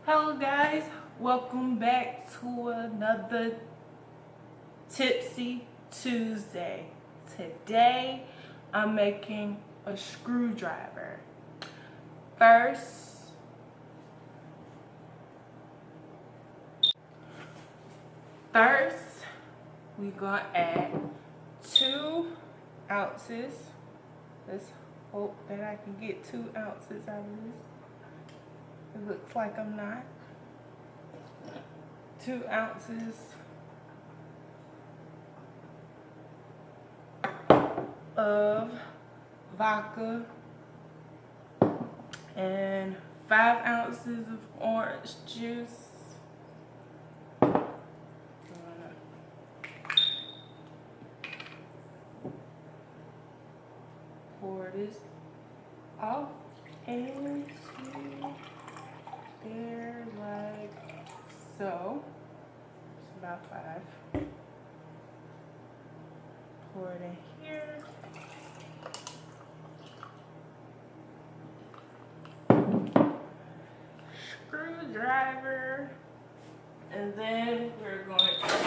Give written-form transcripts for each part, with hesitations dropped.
Hello guys, welcome back to another Tipsy Tuesday. Today I'm making a screwdriver. First we're gonna add 2 ounces. Let's hope that I can get 2 ounces out of this. It looks like I'm not. 2 ounces of vodka and 5 ounces of orange juice. Pour this off into there like so. It's about 5. Pour it in here. Screwdriver. And then we're going to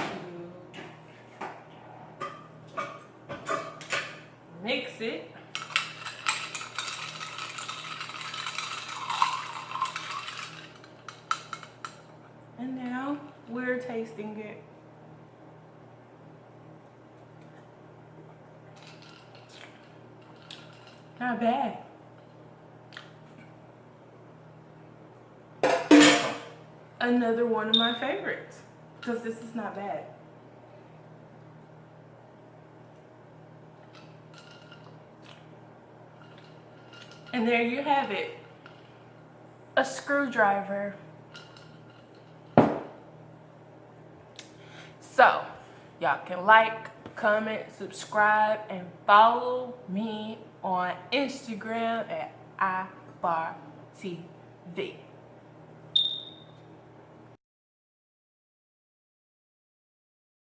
mix it. And now we're tasting it. Not bad. Another one of my favorites, because this is not bad. And there you have it, a screwdriver. So, y'all can like, comment, subscribe, and follow me on Instagram at iBarTV.